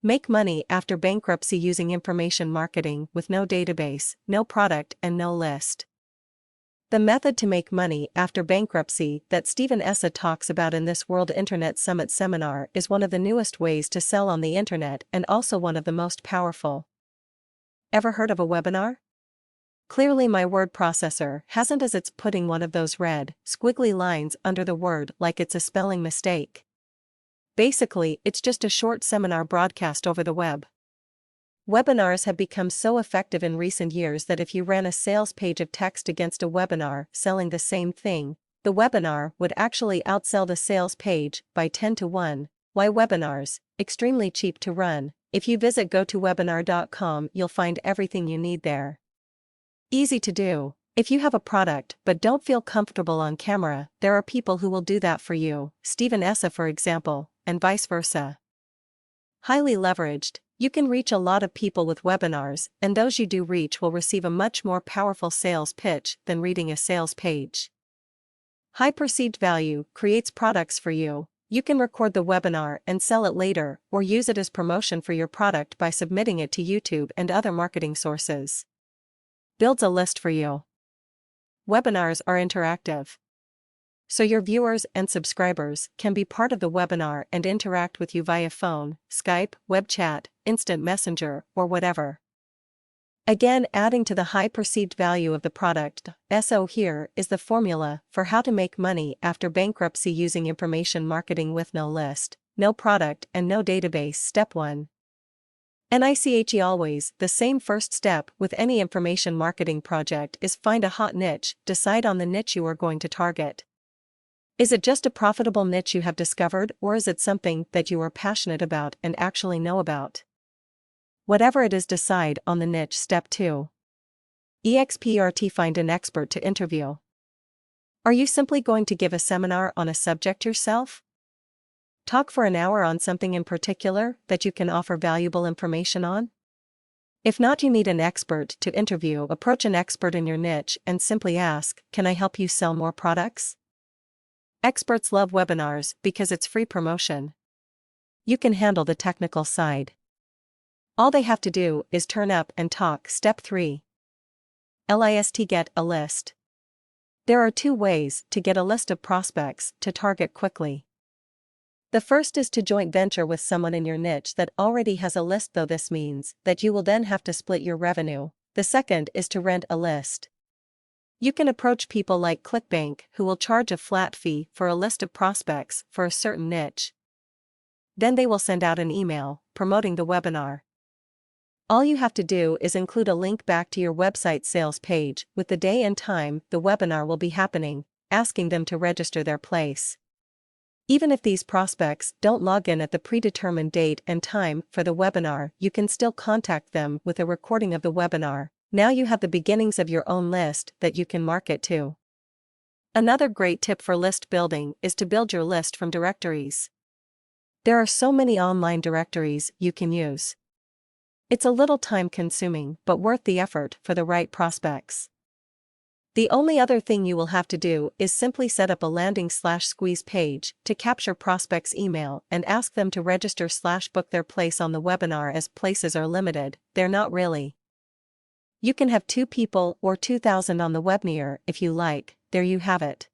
Make money after bankruptcy using information marketing with no database, no product, and no list. The method to make money after bankruptcy that Stephen Essa talks about in this World Internet Summit seminar is one of the newest ways to sell on the internet and also one of the most powerful. Ever heard of a webinar? Clearly my word processor hasn't, as it's putting one of those red, squiggly lines under the word like it's a spelling mistake. Basically, it's just a short seminar broadcast over the web. Webinars have become so effective in recent years that if you ran a sales page of text against a webinar selling the same thing, the webinar would actually outsell the sales page by 10 to 1. Why webinars? Extremely cheap to run. If you visit gotowebinar.com, you'll find everything you need there. Easy to do. If you have a product but don't feel comfortable on camera, there are people who will do that for you, Stephen Essa for example, and vice versa. Highly leveraged, you can reach a lot of people with webinars, and those you do reach will receive a much more powerful sales pitch than reading a sales page. High perceived value creates products for you. You can record the webinar and sell it later, or use it as promotion for your product by submitting it to YouTube and other marketing sources. Builds a list for you. Webinars are interactive, so your viewers and subscribers can be part of the webinar and interact with you via phone, Skype, web chat, instant messenger, or whatever. Again, adding to the high perceived value of the product, SO here is the formula for how to make money after bankruptcy using information marketing with no list, no product, and no database. Step 1. NICHE always, the same first step with any information marketing project is find a hot niche, decide on the niche you are going to target. Is it just a profitable niche you have discovered, or is it something that you are passionate about and actually know about? Whatever it is, decide on the niche. Step 2. EXPERT find an expert to interview. Are you simply going to give a seminar on a subject yourself? Talk for an hour on something in particular that you can offer valuable information on? If not, you need an expert to interview. Approach an expert in your niche and simply ask, "Can I help you sell more products?" Experts love webinars because it's free promotion. You can handle the technical side. All they have to do is turn up and talk. Step 3. Get a list. There are 2 ways to get a list of prospects to target quickly. The first is to joint venture with someone in your niche that already has a list, though this means that you will then have to split your revenue. The second is to rent a list. You can approach people like ClickBank who will charge a flat fee for a list of prospects for a certain niche. Then they will send out an email promoting the webinar. All you have to do is include a link back to your website sales page with the day and time the webinar will be happening, asking them to register their place. Even if these prospects don't log in at the predetermined date and time for the webinar, you can still contact them with a recording of the webinar. Now you have the beginnings of your own list that you can market to. Another great tip for list building is to build your list from directories. There are so many online directories you can use. It's a little time-consuming but worth the effort for the right prospects. The only other thing you will have to do is simply set up a landing/squeeze page to capture prospects' email and ask them to register/book their place on the webinar, as places are limited. They're not really. You can have 2 people or 2,000 on the webinar if you like. There you have it.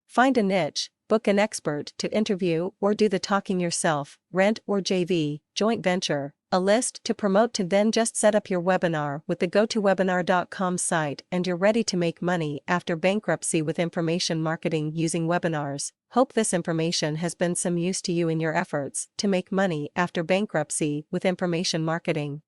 Find a niche, book an expert to interview or do the talking yourself, rent or JV, joint venture, a list to promote to, then just set up your webinar with the gotowebinar.com site and you're ready to make money after bankruptcy with information marketing using webinars. Hope this information has been some use to you in your efforts to make money after bankruptcy with information marketing.